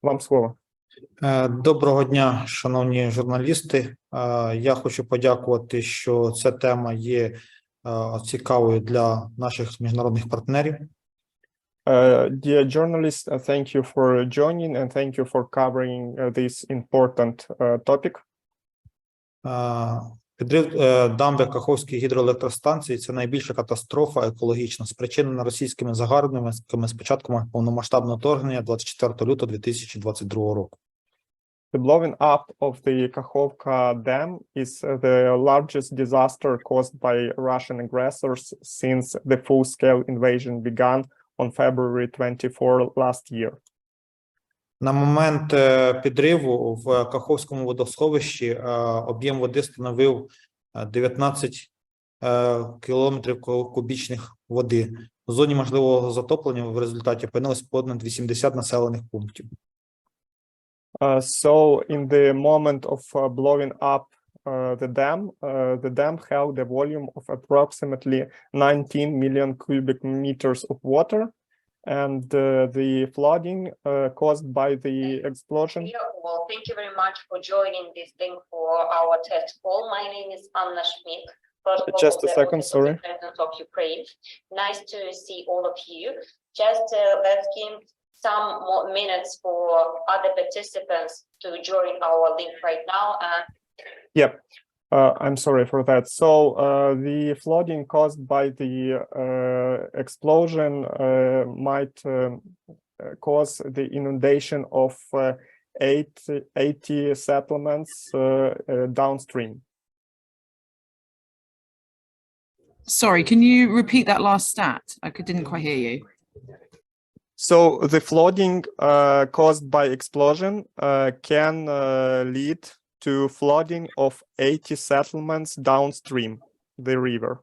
Вам слово. Доброго дня, шановні журналісти. Я хочу подякувати, що ця тема є цікавою для наших міжнародних партнерів. Dear journalists, thank you for joining and thank you for covering this important topic. Підрив дамби Каховської гідроелектростанції – це найбільша катастрофа екологічна, спричинена російськими загарбниками з початку повномасштабного вторгнення 24 лютого 2022 року. The blowing up of the Kakhovka dam is the largest disaster caused by Russian aggressors since the full-scale invasion began on February 24 last year. На момент підриву в Каховському водосховищі об'єм води становив 19 кілометрів кубічних води. В зоні можливого затоплення в результаті опинилось понад 80 населених пунктів. So in the moment of blowing up the dam held a volume of approximately 19 million cubic meters of water, and the flooding caused by the explosion. Well, thank you very much for joining this thing for our test call. My name is Anna Schmidt. Just a second, sorry. Of Ukraine. Nice to see all of you. Just let's give some more minutes for other participants to join our link right now. Yep. I'm sorry for that. So the flooding caused by the explosion might cause the inundation of 80 settlements downstream. Sorry, can you repeat that last stat? I didn't quite hear you. So the flooding caused by explosion can lead to flooding of 80 settlements downstream the river.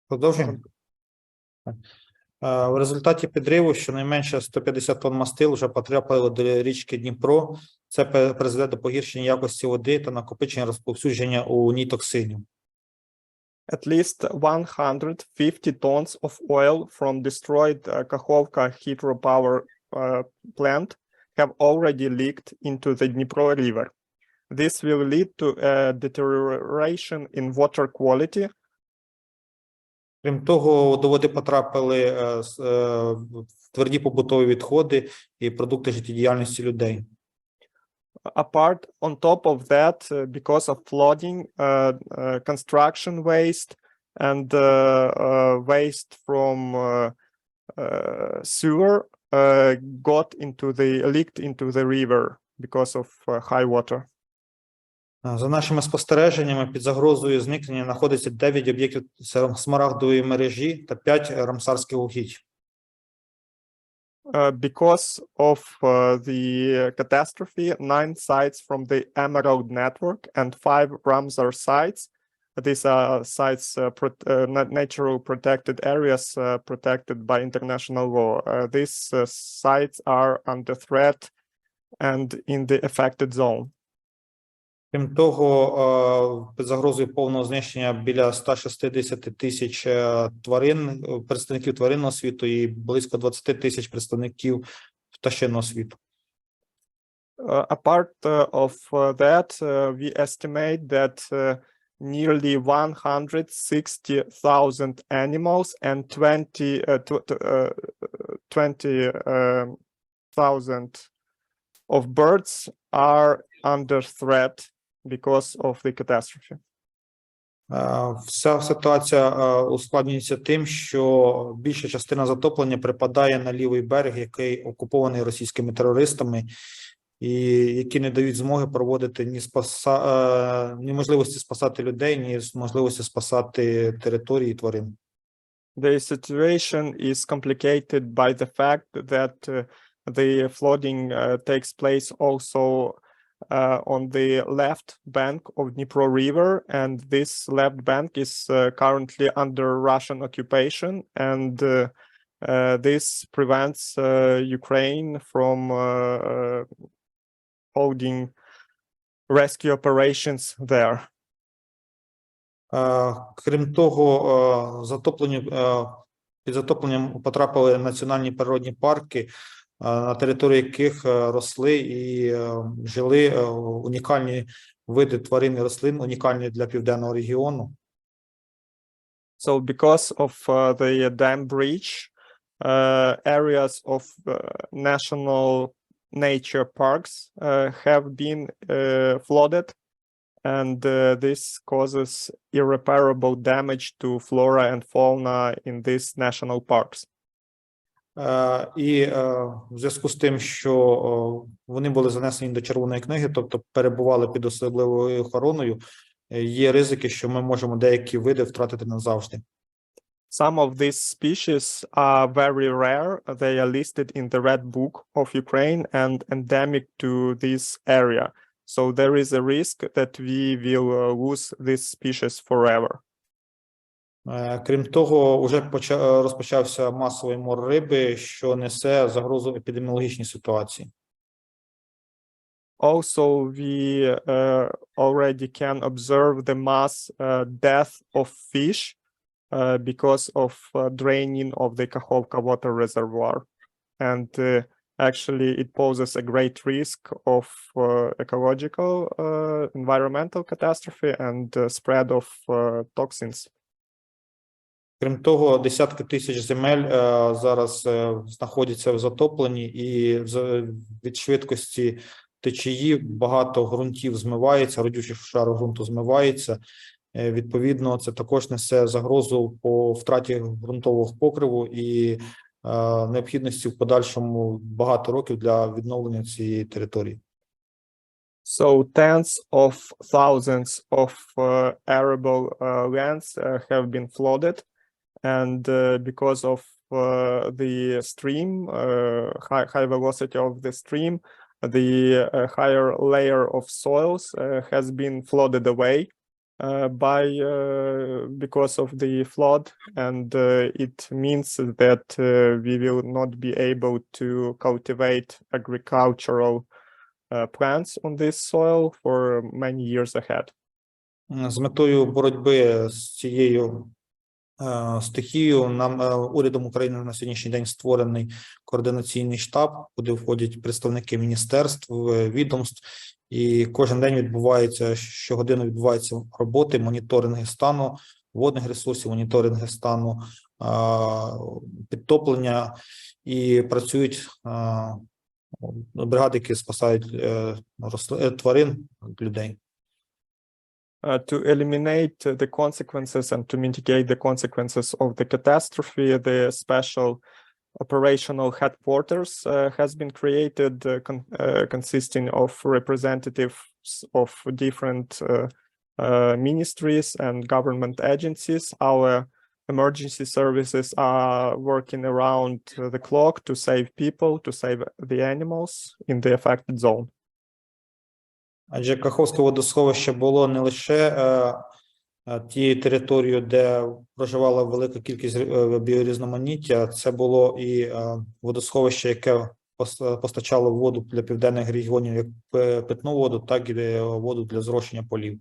Продовжуємо. В результаті підриву щонайменше 150 тонн мастил вже потрапили до річки Дніпро. Це призведе до погіршення якості води та накопичення розповсюдження у ній токсинів. At least 150 tons of oil from destroyed Kakhovka hydropower plant have already leaked into the Dnipro River. This will lead to a deterioration in water quality. Крім того, до води потрапили тверді побутові відходи і продукти життєдіяльності людей. Apart on top of that, because of flooding, construction waste and waste from sewer leaked into the river because of high water. За нашими спостереженнями, під загрозою зникнення знаходиться 9 об'єктів смарагдової мережі та 5 рамсарських угідь. Because of the catastrophe, 9 sites from the Emerald Network and 5 Ramsar sites. These are sites, natural protected areas protected by international law. These sites are under threat and in the affected zone. Крім того, під загрозою повного знищення біля 160 тисяч тварин, представників тваринного світу і близько 20 тисяч представників пташиного світу. Apart of that, we estimate that nearly 160,000 animals and 20,000 of birds are under threat because of the catastrophe. Вся ситуація ускладнюється тим, що більша частина затоплення припадає на лівий берег, який окупований російськими терористами, і які не дають змоги проводити ні можливості спасати людей, ні можливості спасати території і тварин. The situation is complicated by the fact that the flooding takes place also on the left bank of Dnipro River, and this left bank is currently under Russian occupation, and this prevents Ukraine from holding rescue operations there. Крім того, під затопленням потрапили національні природні парки, на території яких росли і жили унікальні види тварин і рослин, унікальні для південного регіону. So because of the dam breach, areas of national nature parks have been flooded, and this causes irreparable damage to flora and fauna in these national parks. І в зв'язку з тим, що вони були занесені до Червоної книги, тобто перебували під особливою охороною, є ризики, що ми можемо деякі види втратити назавжди. Some of these species are very rare. They are listed in the Red Book of Ukraine and endemic to this area. So there is a risk that we will lose this species forever. Крім того, вже розпочався масовий мор риби, що несе загрозу епідеміологічній ситуації. Also, we already can observe the mass death of fish because of draining of the Kakhovka water reservoir. And actually, it poses a great risk of ecological, environmental catastrophe and spread of toxins. Крім того, десятки тисяч земель зараз знаходяться в затопленні, і від швидкості течії багато ґрунтів змивається, родючий шар ґрунту змивається. Відповідно, це також несе загрозу по втраті ґрунтового покриву і необхідності в подальшому багато років для відновлення цієї території. So tens of thousands of arable lands have been flooded, and because of the stream, high velocity of the stream, the higher layer of soils has been flooded away because of the flood, and it means that we will not be able to cultivate agricultural plants on this soil for many years ahead. З метою боротьби з цією стихією урядом України на сьогоднішній день створений координаційний штаб, куди входять представники міністерств, відомств, і кожен день щогодини відбуваються роботи, моніторинги стану водних ресурсів, моніторинги стану підтоплення, і працюють бригади, які спасають тварин, людей. To eliminate the consequences and to mitigate the consequences of the catastrophe, the special operational headquarters has been created, consisting of representatives of different ministries and government agencies. Our emergency services are working around the clock to save people, to save the animals in the affected zone. Адже Каховське водосховище було не лише тією територією, де проживала велика кількість біорізноманіття, це було і водосховище, яке постачало воду для південних регіонів, як питну воду, так і воду для зрошення полів.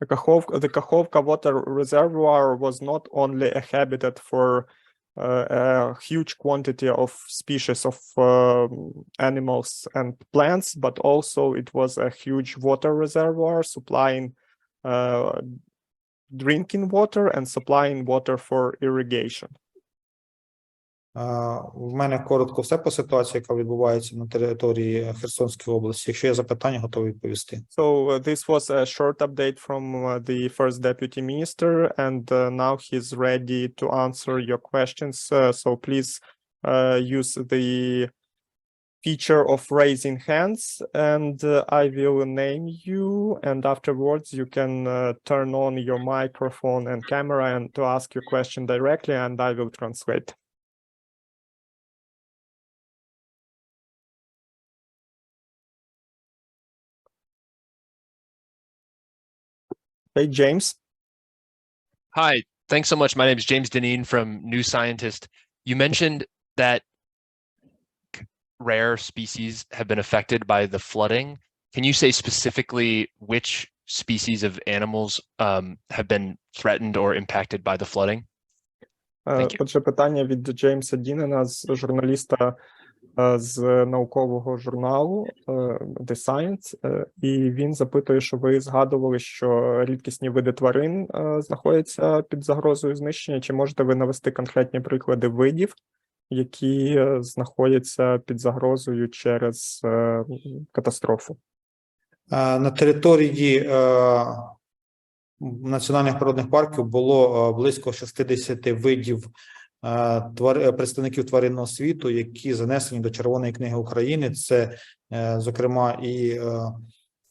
The Kakhovka water reservoir was not only a habitat for a huge quantity of species of animals and plants, but also it was a huge water reservoir supplying drinking water and supplying water for irrigation. В мене коротко все по ситуації, яка відбувається на території Херсонської області. Якщо є запитання, готовий відповісти. So this was a short update from the first deputy minister, and now he's ready to answer your questions. So please use the feature of raising hands, and I will name you, and afterwards you can turn on your microphone and camera and to ask your question directly, and I will translate. Hey, James. Hi, thanks so much. My name is James Deneen from New Scientist. You mentioned that rare species have been affected by the flooding. Can you say specifically which species of animals have been threatened or impacted by the flooding? Thank you. Отже, питання від Джеймса Дінена, журналіста з наукового журналу The Science, і він запитує, що ви згадували, що рідкісні види тварин знаходяться під загрозою знищення. Чи можете ви навести конкретні приклади видів, які знаходяться під загрозою через катастрофу? На території національних природних парків було близько 60 видів представників тваринного світу, які занесені до Червоної книги України. Це, зокрема, і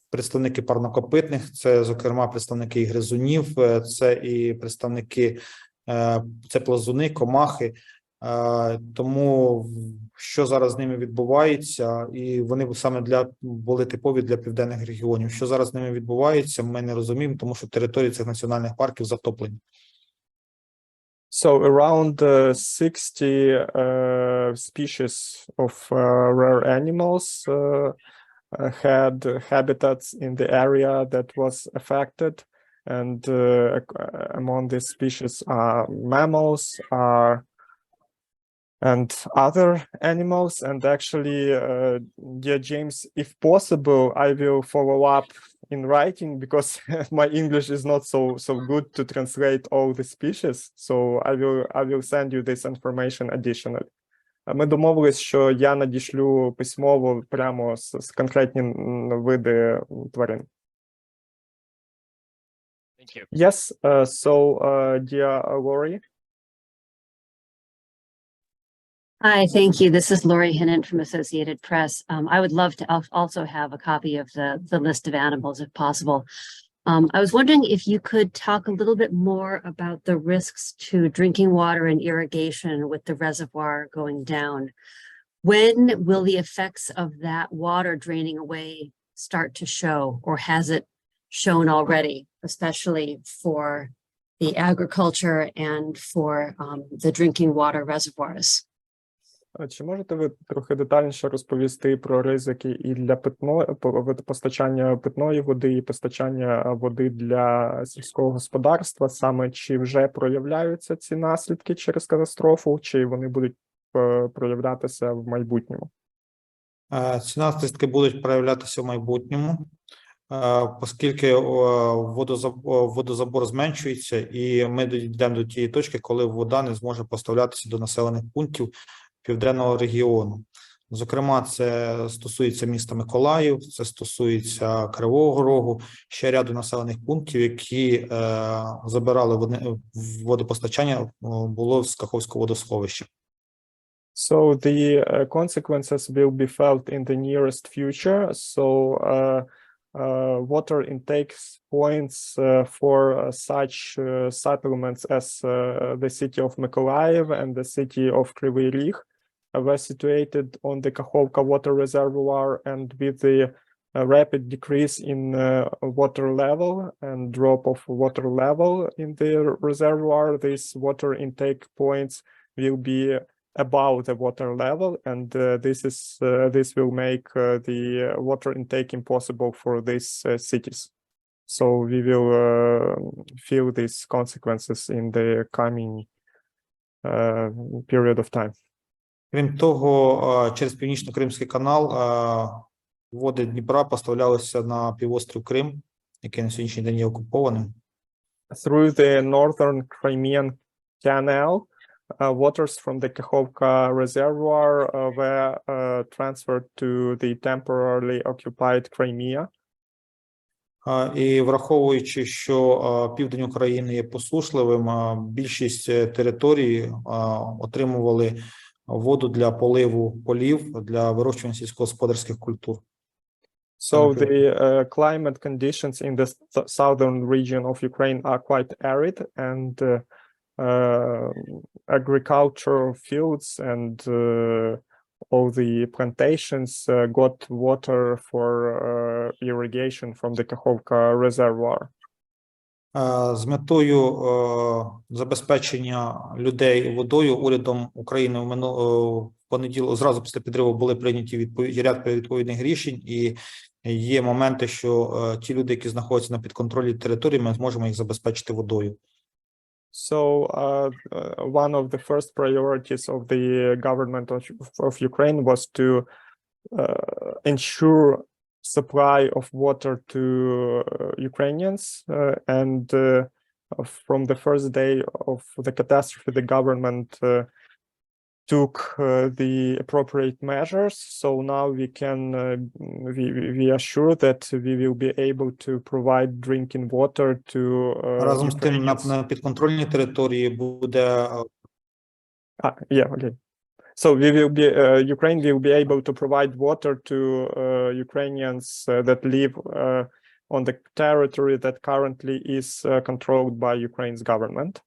представники парнокопитних, це, зокрема, представники і гризунів, це і представники, це плазуни, комахи. Тому що зараз з ними відбувається, і вони саме були типові для південних регіонів. Що зараз з ними відбувається, ми не розуміємо, тому що території цих національних парків затоплені. So around 60 species of rare animals had habitats in the area that was affected, and among these species are mammals, and other animals. And actually, dear James, if possible, I will follow up in writing, because my English is not so good to translate all the species. So I will send you this information additionally. Ми домовились, що я надішлю письмово прямо з конкретні види тварин. Thank you. Yes, dear Lori. Hi, thank you. This is Lori Hinnant from Associated Press. I would love to also have a copy of the list of animals if possible. I was wondering if you could talk a little bit more about the risks to drinking water and irrigation with the reservoir going down. When will the effects of that water draining away start to show, or has it shown already, especially for the agriculture and for the drinking water reservoirs? Чи можете ви трохи детальніше розповісти про ризики і для постачання питної води, і постачання води для сільського господарства? Саме чи вже проявляються ці наслідки через катастрофу, чи вони будуть проявлятися в майбутньому? Ці наслідки будуть проявлятися в майбутньому, оскільки водозабор зменшується, і ми дійдемо до тієї точки, коли вода не зможе поставлятися до населених пунктів південного регіону. Зокрема, це стосується міста Миколаїв, це стосується Кривого Рогу, ще ряду населених пунктів, які забирали водопостачання, було з Каховського водосховища. So the consequences will be felt in the nearest future. So water intake points for such settlements as the city of Mykolaiv and the city of Kryvyi Rih were situated on the Kakhovka water reservoir, and with the rapid decrease in water level and drop of water level in the reservoir, these water intake points will be above the water level, and this will make the water intake impossible for these cities. So we will feel these consequences in the coming period of time. Крім того, через Північно-Кримський канал води Дніпра поставлялися на півострів Крим, який на сьогоднішній день є окупованим. Through the northern Crimean Canal, waters from the Kakhovka reservoir were transferred to the temporarily occupied Crimea. І враховуючи, що південь України є посушливим, більшість територій отримували воду для поливу полів, для вирощування сільськогосподарських культур. So the climate conditions in the southern region of Ukraine are quite arid, and agricultural fields and all the plantations got water for irrigation from the Kakhovka reservoir. З метою забезпечення людей водою урядом України в понеділок, зразу після підриву, були прийняті ряд відповідних рішень, і є моменти, що ті люди, які знаходяться на підконтрольній території, ми зможемо їх забезпечити водою. So one of the first priorities of the government of Ukraine was to ensure supply of water to Ukrainians, and from the first day of the catastrophe, the government took the appropriate measures. So now we can we are sure that we will be able to provide drinking water to Разом з тим, Ukrainians. на підконтрольній території буде Okay. So we will be Ukraine will be able to provide water to Ukrainians that live on the territory that currently is controlled by Ukraine's government.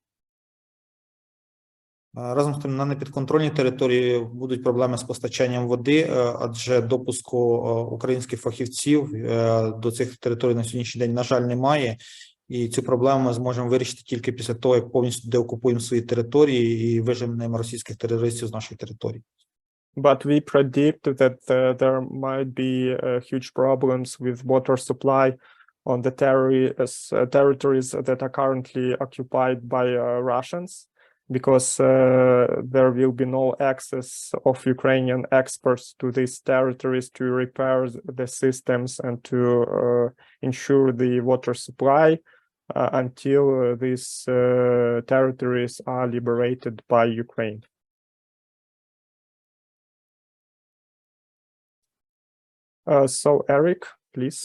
Разом з тим, на непідконтрольній території будуть проблеми з постачанням води, адже допуску українських фахівців до цих територій на сьогоднішній день, на жаль, немає. І цю проблему ми зможемо вирішити тільки після того, як повністю деокупуємо свої території і виженемо російських терористів з нашої території. But we predict that there might be huge problems with water supply on the territories that are currently occupied by Russians, because there will be no access of Ukrainian experts to these territories to repair the systems and to ensure the water supply until these territories are liberated by Ukraine. So Eric, please.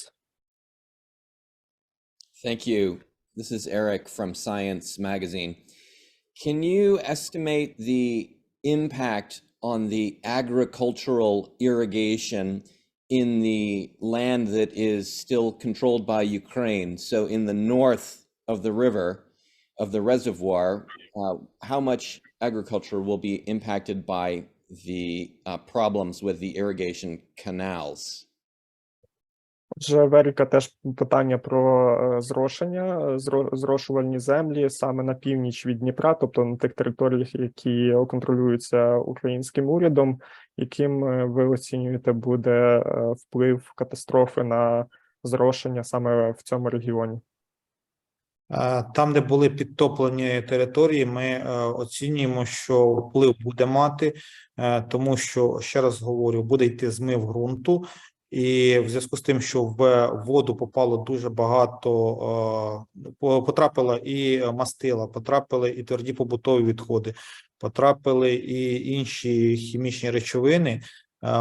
Thank you. This is Eric from Science Magazine. Can you estimate the impact on the agricultural irrigation in the land that is still controlled by Ukraine? So in the north of the river, of the reservoir, how much agriculture will be impacted by the problems with the irrigation canals? Отже, в Еріка теж питання про зрошувальні землі саме на північ від Дніпра, тобто на тих територіях, які контролюються українським урядом. Яким ви оцінюєте буде вплив катастрофи на зрошення саме в цьому регіоні? Там, де були підтоплені території, ми оцінюємо, що вплив буде мати, тому що, ще раз говорю, буде йти змив ґрунту. І в зв'язку з тим, що в воду попало дуже багато, потрапила і мастила, потрапили і тверді побутові відходи, потрапили і інші хімічні речовини,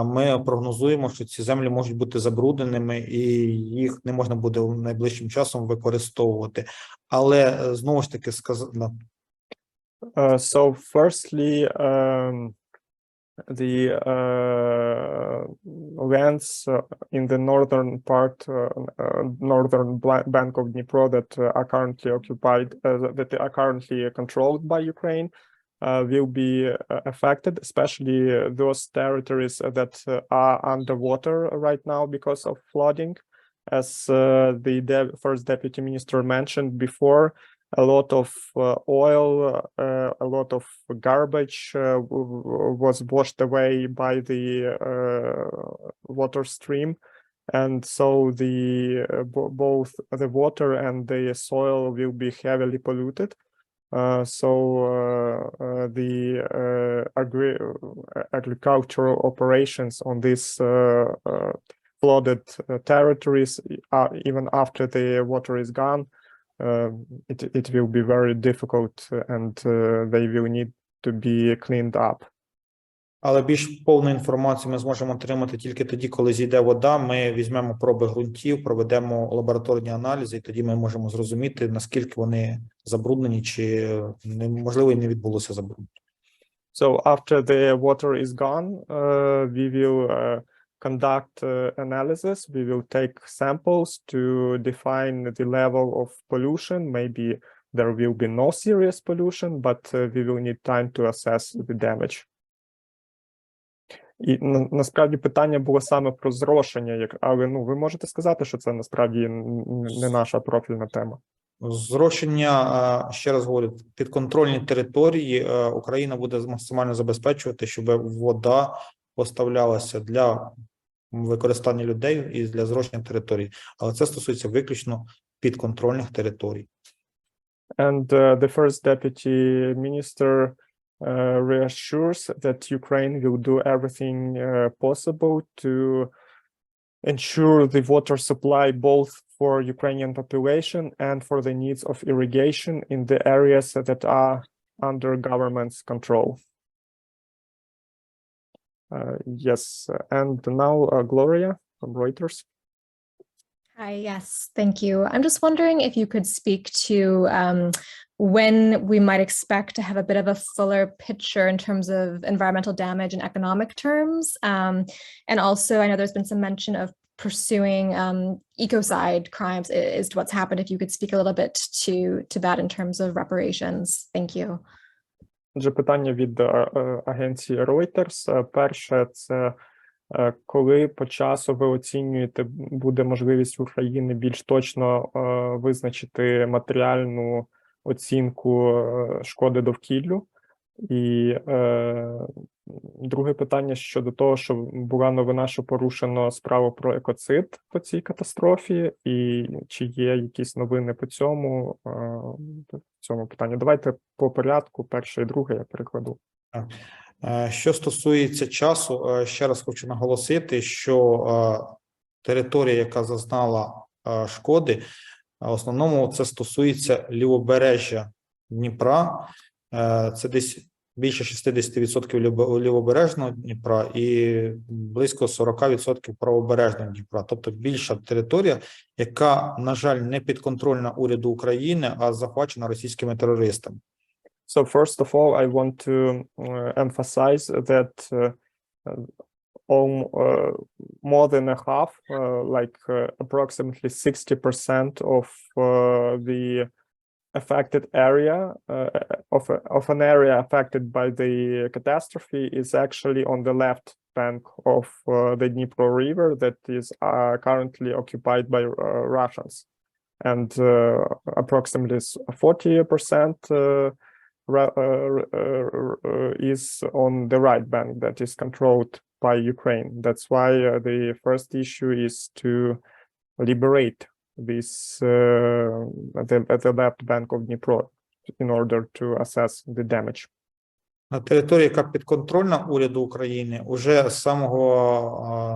ми прогнозуємо, що ці землі можуть бути забрудненими і їх не можна буде найближчим часом використовувати. Але знову ж таки сказано. So firstly, the lands in the northern part, northern bank of Dnipro that are currently occupied, that are currently controlled by Ukraine, will be affected, especially those territories that are underwater right now because of flooding. As the first deputy minister mentioned before, a lot of oil, a lot of garbage was washed away by the water stream, and so both the water and the soil will be heavily polluted. So the agricultural operations on these flooded territories, even after the water is gone, it will be very difficult, and they will need to be cleaned up. Але більш повну інформацію ми зможемо отримати тільки тоді, коли зійде вода. Ми візьмемо проби ґрунтів, проведемо лабораторні аналізи, і тоді ми можемо зрозуміти, наскільки вони забруднені, чи можливо і не відбулося забруднення. So after the water is gone, we will conduct analysis. We will take samples to define the level of pollution. Maybe there will be no serious pollution, but we will need time to assess the damage. І насправді питання було саме про зрошення, але ви можете сказати, що це насправді не наша профільна тема. Зрошення, ще раз говорю, підконтрольні території Україна буде максимально забезпечувати, щоб вода поставлялася для використання людей і для зрошення територій. Але це стосується виключно підконтрольних територій. And the first deputy minister reassures that Ukraine will do everything possible to ensure the water supply both for Ukrainian population and for the needs of irrigation in the areas that are under government's control. Yes, and now Gloria from Reuters. Hi, yes, thank you. I'm just wondering if you could speak to when we might expect to have a bit of a fuller picture in terms of environmental damage in economic terms. And also, I know there's been some mention of pursuing ecocide crimes as to what's happened. If you could speak a little bit to that in terms of reparations. Thank you. Отже, питання від агенції Reuters. Перше, це коли по часу ви оцінюєте, буде можливість в Україні більш точно визначити матеріальну оцінку шкоди довкіллю? І друге питання щодо того, що була новина, що порушено справу про екоцид по цій катастрофі, і чи є якісь новини по цьому питанню? Давайте по порядку, перше і друге я перекладу. Що стосується часу, ще раз хочу наголосити, що територія, яка зазнала шкоди, в основному це стосується лівобережжя Дніпра, це десь більше 60% лівобережного Дніпра і близько 40% правобережного Дніпра. Тобто більша територія, яка, на жаль, не підконтрольна уряду України, а захвачена російськими терористами. So first of all, I want to emphasize that more than a half, approximately 60% of the affected area, of an area affected by the catastrophe is actually on the left bank of the Dnipro River that is currently occupied by Russians. And approximately 40% is on the right bank that is controlled by Ukraine. That's why the first issue is to liberate this at the left bank of Dnipro in order to assess the damage. На території, яка підконтрольна уряду України, уже з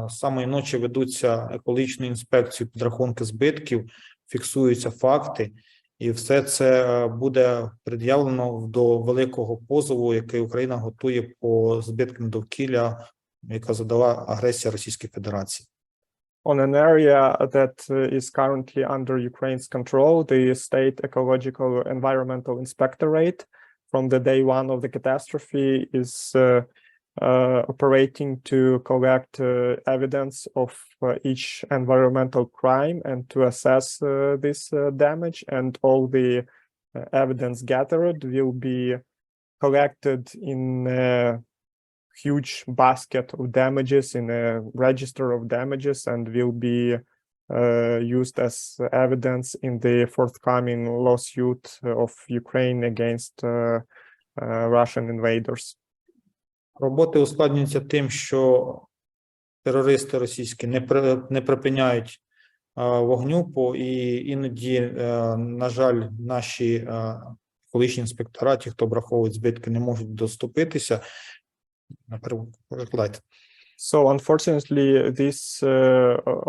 самої ночі ведуться екологічну інспекцію, підрахунки збитків, фіксуються факти, і все це буде пред'явлено до великого позову, який Україна готує по збиткам довкілля, яка задала агресія Російської Федерації. On an area that is currently under Ukraine's control, the State Ecological Environmental Inspectorate from the day one of the catastrophe is operating to collect evidence of each environmental crime and to assess this damage, and all the evidence gathered will be collected in a huge basket of damages, in a register of damages, and will be used as evidence in the forthcoming lawsuit of Ukraine against Russian invaders. Роботи ускладнюються тим, що терористи російські не припиняють вогню, і іноді, на жаль, наші екологічні інспектора, ті, хто обраховують збитки, не можуть доступитися. So unfortunately, these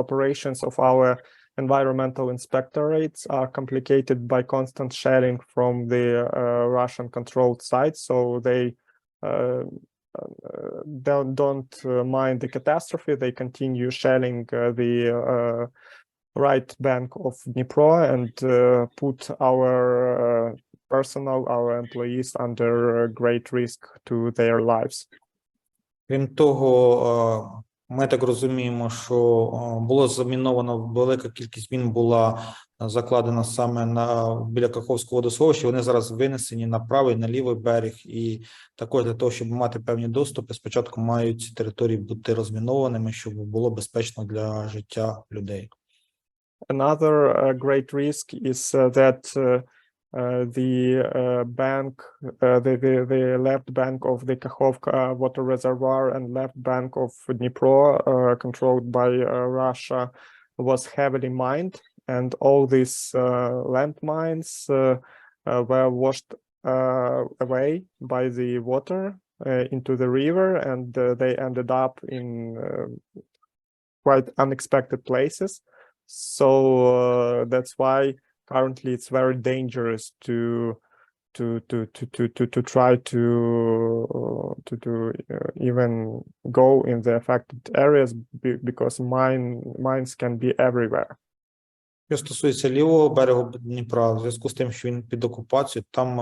operations of our environmental inspectorates are complicated by constant shelling from the Russian-controlled sites. So they don't mind the catastrophe. They continue shelling the right bank of Dnipro and put our personnel, our employees, under great risk to their lives. Крім того, ми так розуміємо, що було заміновано, велика кількість мін була закладена саме біля Каховського водосховища. Вони зараз винесені на правий, на лівий берег, і також для того, щоб мати певні доступи, спочатку мають ці території бути розмінованими, щоб було безпечно для життя людей. Another great risk is that the left bank of the Kakhovka water reservoir and left bank of Dnipro, controlled by Russia, was heavily mined, and all these landmines were washed away by the water into the river, and they ended up in quite unexpected places. So that's why currently it's very dangerous to try to even go in the affected areas because mines can be everywhere. Що стосується лівого берегу Дніпра, в зв'язку з тим, що він під окупацією, там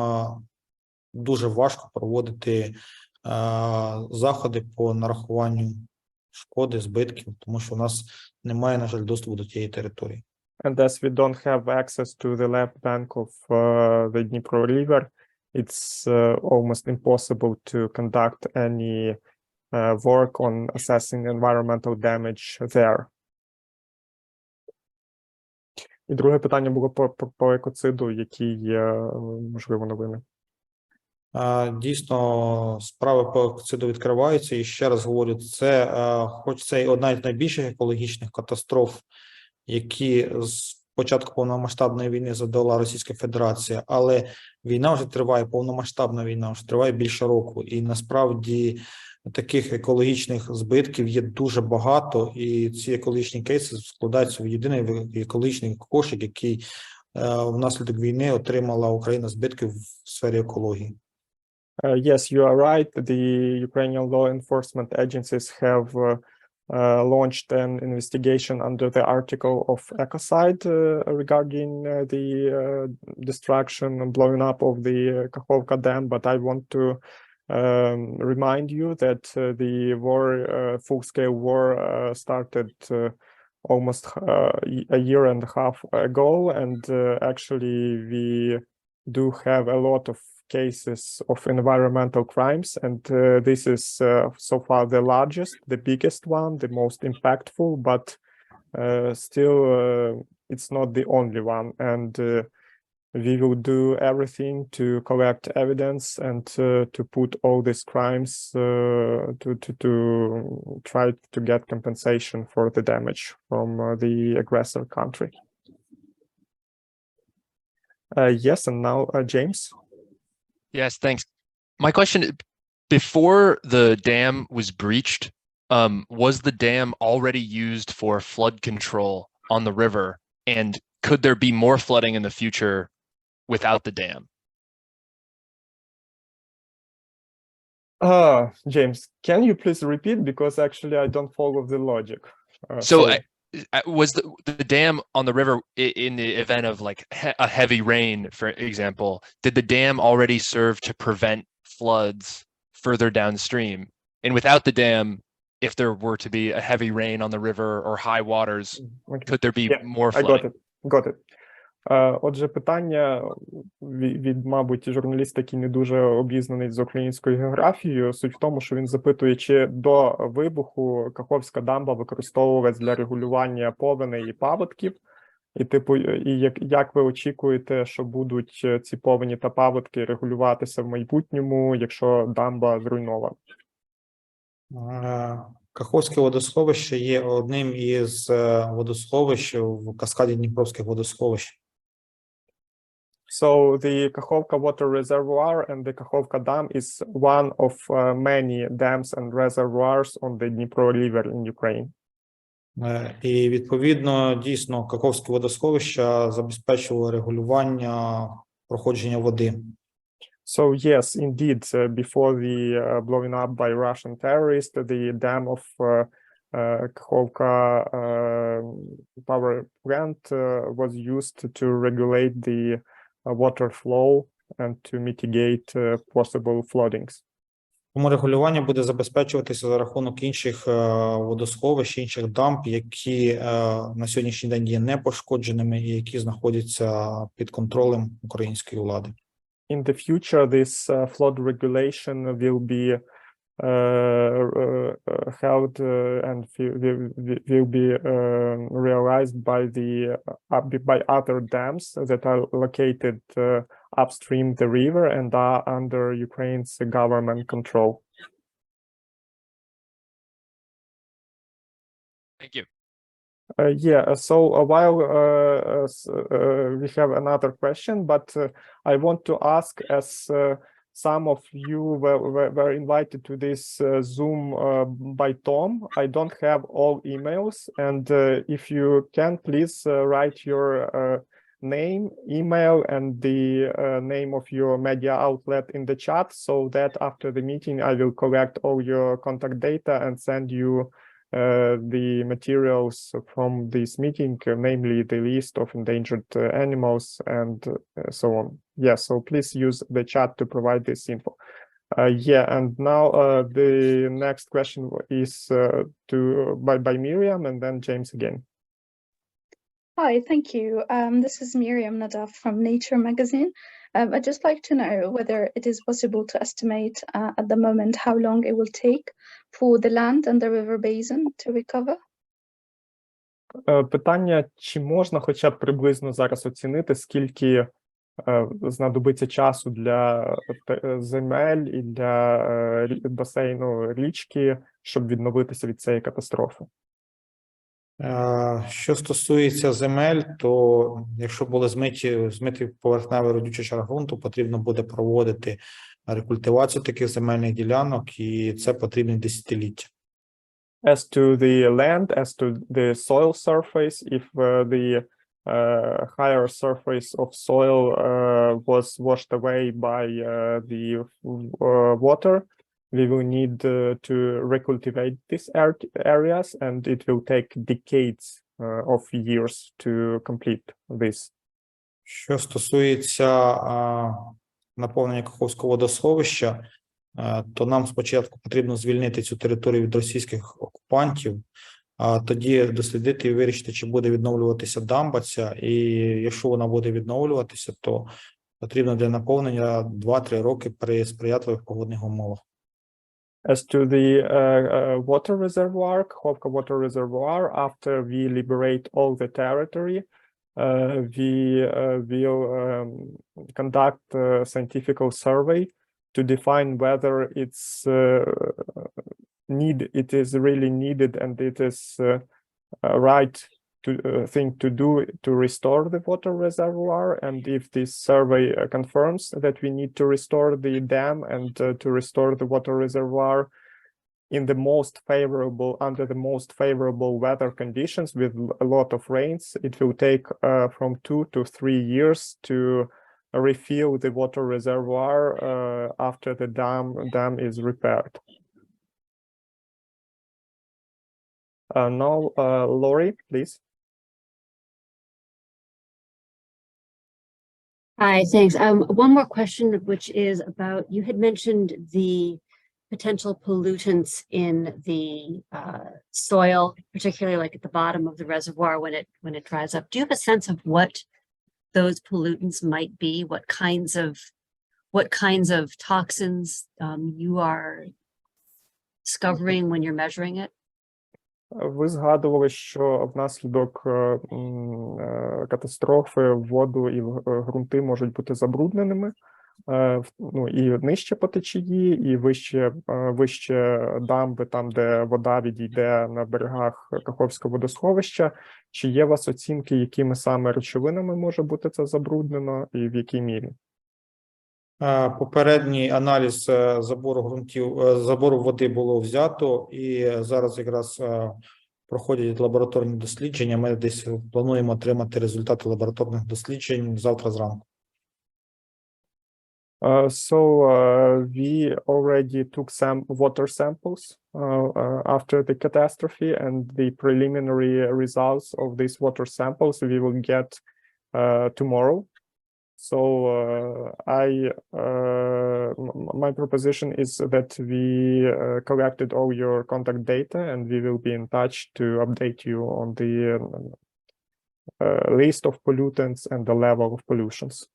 дуже важко проводити заходи по нарахуванню шкоди, збитків, тому що у нас немає, на жаль, доступу до тієї території. And as we don't have access to the left bank of the Dnipro River, it's almost impossible to conduct any work on assessing environmental damage there. І друге питання було по екоциду, які є, можливо, новини. Дійсно, справи по екоциду відкриваються, і ще раз говорю, це, хоч це одна з найбільших екологічних катастроф, які з початку повномасштабної війни завдала Російська Федерація, але війна вже триває, повномасштабна війна вже триває більше року, і насправді таких екологічних збитків є дуже багато, і ці екологічні кейси складаються в єдиний екологічний кошик, який внаслідок війни отримала Україна збитки в сфері екології. Yes, you are right. The Ukrainian law enforcement agencies have launched an investigation under the article of ecocide regarding the destruction and blowing up of the Kakhovka Dam. But I want to remind you that the war, full-scale war, started almost a year and a half ago, and actually we do have a lot of cases of environmental crimes, and this is so far the largest, the biggest one, the most impactful, but still it's not the only one, and we will do everything to collect evidence and to put all these crimes to try to get compensation for the damage from the aggressor country. Yes, and now James. Yes, thanks. My question, before the dam was breached, was the dam already used for flood control on the river? And could there be more flooding in the future without the dam? James, can you please repeat? Because actually I don't follow the logic. Was the dam on the river, in the event of like a heavy rain, for example, did the dam already serve to prevent floods further downstream? And without the dam, if there were to be a heavy rain on the river or high waters, could there be more flooding? I got it. Отже, питання від, мабуть, журналіста, який не дуже обізнаний з українською географією. Суть в тому, що він запитує, чи до вибуху Каховська дамба використовувалась для регулювання повеней і паводків. І, типу, як ви очікуєте, що будуть ці повені та паводки регулюватися в майбутньому, якщо дамба зруйнована? Каховське водосховище є одним із водосховищ в каскаді Дніпровських водосховищ. So the Kakhovka water reservoir and the Kakhovka dam is one of many dams and reservoirs on the Dnipro River in Ukraine. І відповідно, дійсно, Каховське водосховище забезпечувало регулювання проходження води. So yes, indeed, before the blowing up by Russian terrorists, the dam of Kakhovka power plant was used to regulate the water flow and to mitigate possible floodings. Тому регулювання буде забезпечуватися за рахунок інших водосховищ, інших дамб, які на сьогоднішній день є непошкодженими і які знаходяться під контролем української влади. In the future, this flood regulation will be held and will be realized by by other dams that are located upstream the river and are under Ukraine's government control. Thank you. So while we have another question, but I want to ask, as some of you were invited to this Zoom by Tom. I don't have all emails, and if you can, please write your name, email, and the name of your media outlet in the chat, so that after the meeting I will collect all your contact data and send you the materials from this meeting, namely the list of endangered animals and so on. Yeah, so please use the chat to provide this info. And now the next question is by Miriam, and then James again. Hi, thank you. This is Miriam Nadaf from Nature magazine. I'd just like to know whether it is possible to estimate at the moment how long it will take for the land and the river basin to recover. Питання, чи можна хоча б приблизно зараз оцінити, скільки знадобиться часу для земель і для басейну річки, щоб відновитися від цієї катастрофи? Що стосується земель, то якщо були змиті поверхневий родючий шар ґрунту, потрібно буде проводити рекультивацію таких земельних ділянок, і це потрібні десятиліття. As to the land, as to the soil surface, if the higher surface of soil was washed away by the water, we will need to recultivate these areas, and it will take decades of years to complete this. Що стосується наповнення Каховського водосховища, то нам спочатку потрібно звільнити цю територію від російських окупантів, а тоді дослідити і вирішити, чи буде відновлюватися дамба ця, і якщо вона буде відновлюватися, то потрібно для наповнення 2-3 роки при сприятливих погодних умовах. As to the water reservoir, Kakhovka water reservoir, after we liberate all the territory, we will conduct a scientific survey to define whether it is really needed and it is right thing to do to restore the water reservoir, and if this survey confirms that we need to restore the dam and to restore the water reservoir in the under the most favorable weather conditions with a lot of rains, it will take from 2 to 3 years to refill the water reservoir after the dam is repaired. Now, Lori, please. Hi, thanks. One more question, which is about, you had mentioned the potential pollutants in the soil, particularly like at the bottom of the reservoir when it dries up. Do you have a sense of what those pollutants might be? What kinds of toxins you are discovering when you're measuring it? Ви згадували, що внаслідок катастрофи воду і ґрунти можуть бути забрудненими, і нижче по течії, і вище дамби, там, де вода відійде на берегах Каховського водосховища. Чи є у вас оцінки, якими саме речовинами може бути це забруднено і в якій мірі? Попередній аналіз забору води було взято, і зараз якраз проходять лабораторні дослідження. Ми десь плануємо отримати результати лабораторних досліджень завтра зранку. We already took some water samples after the catastrophe, and the preliminary results of these water samples we will get tomorrow. So my proposition is that we collected all your contact data, and we will be in touch to update you on the list of pollutants and the level of pollutions.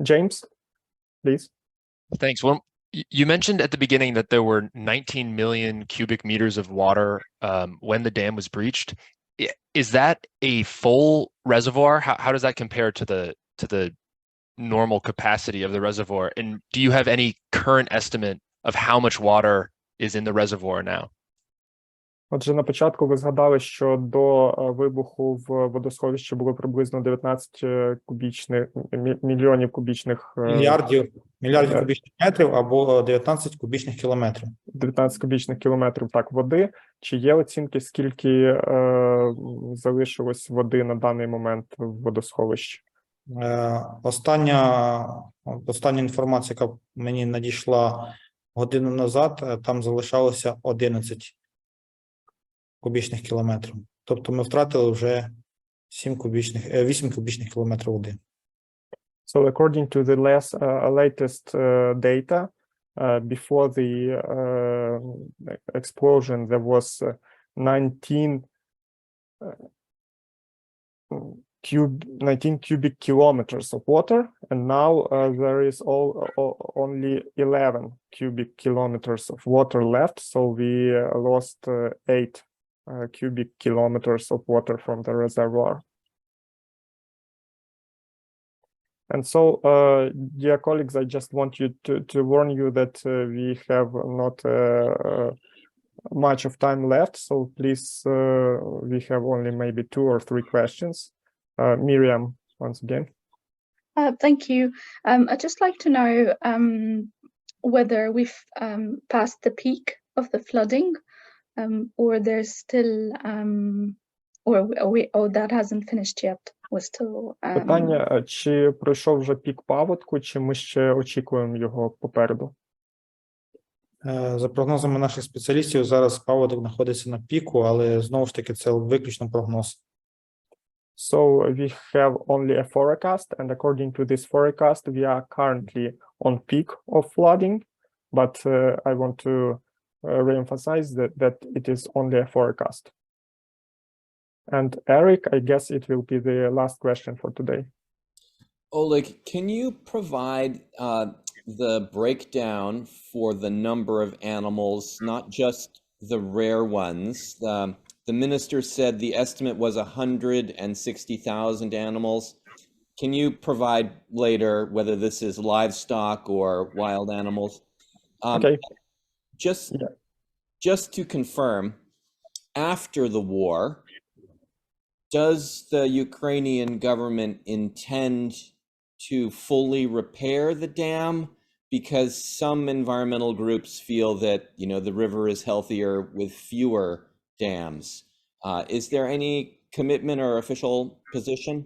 James, please. Thanks. Well, you mentioned at the beginning that there were 19 million cubic meters of water when the dam was breached. Is that a full reservoir? How does that compare to the normal capacity of the reservoir? And do you have any current estimate of how much water is in the reservoir now? Отже, на початку ви згадали, що до вибуху в водосховищі було приблизно 19 мільйонів кубічних... Мільярдів кубічних метрів або 19 кубічних кілометрів. 19 кубічних кілометрів, так, води. Чи є оцінки, скільки залишилось води на даний момент в водосховищі? Остання інформація, яка мені надійшла годину назад, там залишалося 11 кубічних кілометрів. Тобто ми втратили вже 8 кубічних кілометрів води. So according to the latest data, before the explosion, there was 19 cubic kilometers of water, and now there is only 11 cubic kilometers of water left. So we lost 8 cubic kilometers of water from the reservoir. And so, dear colleagues, I just want you to warn you that we have not much of time left. So please, we have only maybe 2 or 3 questions. Miriam, once again. Thank you. I'd just like to know whether we've passed the peak of the flooding, or there's still, or that hasn't finished yet. We're still. Питання, чи пройшов вже пік паводку, чи ми ще очікуємо його попереду? За прогнозами наших спеціалістів, зараз паводок знаходиться на піку, але знову ж таки це виключно прогноз. So we have only a forecast, and according to this forecast, we are currently on peak of flooding, but I want to reemphasize that it is only a forecast. And Eric, I guess it will be the last question for today. Oleg, can you provide the breakdown for the number of animals, not just the rare ones? The minister said the estimate was 160,000 animals. Can you provide later whether this is livestock or wild animals? Okay. Just to confirm, after the war, does the Ukrainian government intend to fully repair the dam? Because some environmental groups feel that, you know, the river is healthier with fewer dams. Is there any commitment or official position?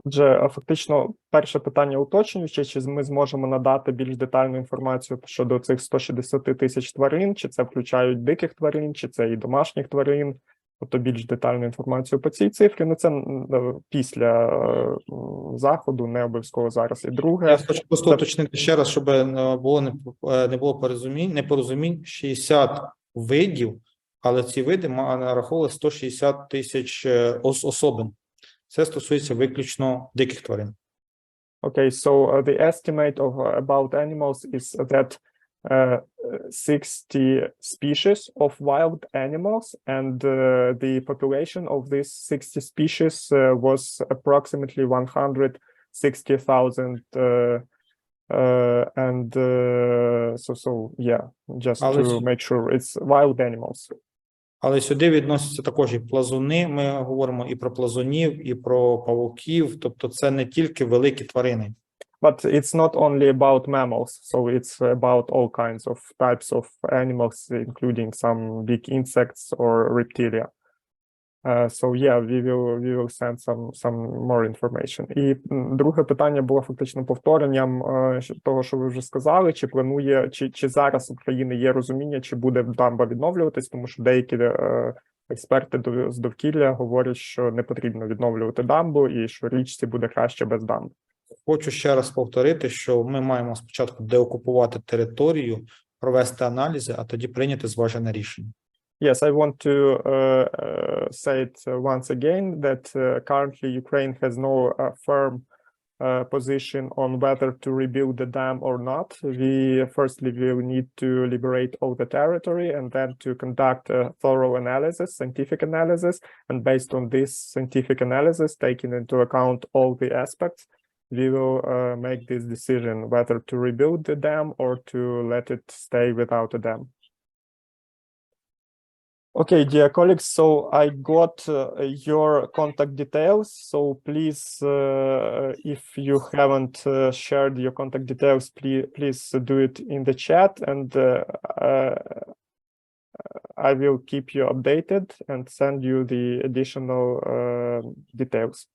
Отже, фактично, перше питання уточнююче, чи ми зможемо надати більш детальну інформацію щодо цих 160 тисяч тварин, чи це включають диких тварин, чи це і домашніх тварин, тобто більш детальну інформацію по цій цифрі. Ну, це після заходу, не обов'язково зараз. І друге... Я хочу просто уточнити ще раз, щоб не було непорозумінь. 60 видів, але ці види нараховували 160 тисяч особин. Це стосується виключно диких тварин. Okay, so the estimate of about animals is that 60 species of wild animals, and the population of these 60 species was approximately 160,000. So yeah, just to make sure it's wild animals. Але сюди відносяться також і плазуни, ми говоримо і про плазунів, і про павуків, тобто це не тільки великі тварини. But it's not only about mammals, so it's about all kinds of types of animals, including some big insects or reptilia. So yeah, we will send some more information. І друге питання було фактично повторенням того, що ви вже сказали, чи планує, чи зараз в Україні є розуміння, чи буде дамба відновлюватись, тому що деякі експерти з довкілля говорять, що не потрібно відновлювати дамбу і що річці буде краще без дамби. Хочу ще раз повторити, що ми маємо спочатку деокупувати територію, провести аналізи, а тоді прийняти зважене рішення. Yes, I want to say it once again that currently Ukraine has no firm position on whether to rebuild the dam or not. Firstly, we will need to liberate all the territory and then to conduct a thorough analysis, scientific analysis. And based on this scientific analysis, taking into account all the aspects, we will make this decision whether to rebuild the dam or to let it stay without a dam. Okay, dear colleagues, so I got your contact details. So please, if you haven't shared your contact details, please do it in the chat, and I will keep you updated and send you the additional details.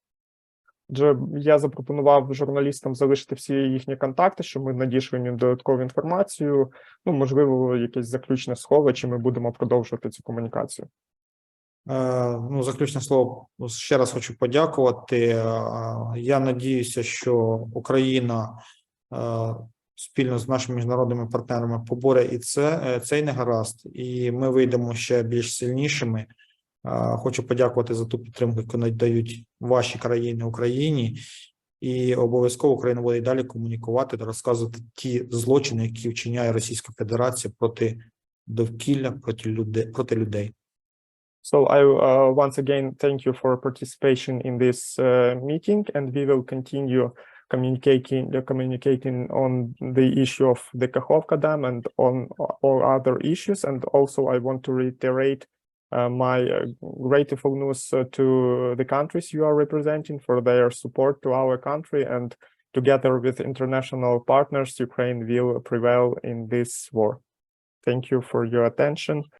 Я запропонував журналістам залишити всі їхні контакти, щоб ми надійшли їм додаткову інформацію, ну, можливо, якесь заключне слово, чи ми будемо продовжувати цю комунікацію. Ну, заключне слово, ще раз хочу подякувати. Я надіюся, що Україна спільно з нашими міжнародними партнерами поборе і цей негаразд, і ми вийдемо ще більш сильнішими. Хочу подякувати за ту підтримку, яку надають ваші країни Україні, і обов'язково Україна буде і далі комунікувати та розказувати ті злочини, які вчиняє Російська Федерація проти довкілля, проти людей. So I once again thank you for participation in this meeting, and we will continue communicating on the issue of the Kakhovka Dam and on all other issues. And also I want to reiterate my gratefulness to the countries you are representing for their support to our country, and together with international partners, Ukraine will prevail in this war. Thank you for your attention.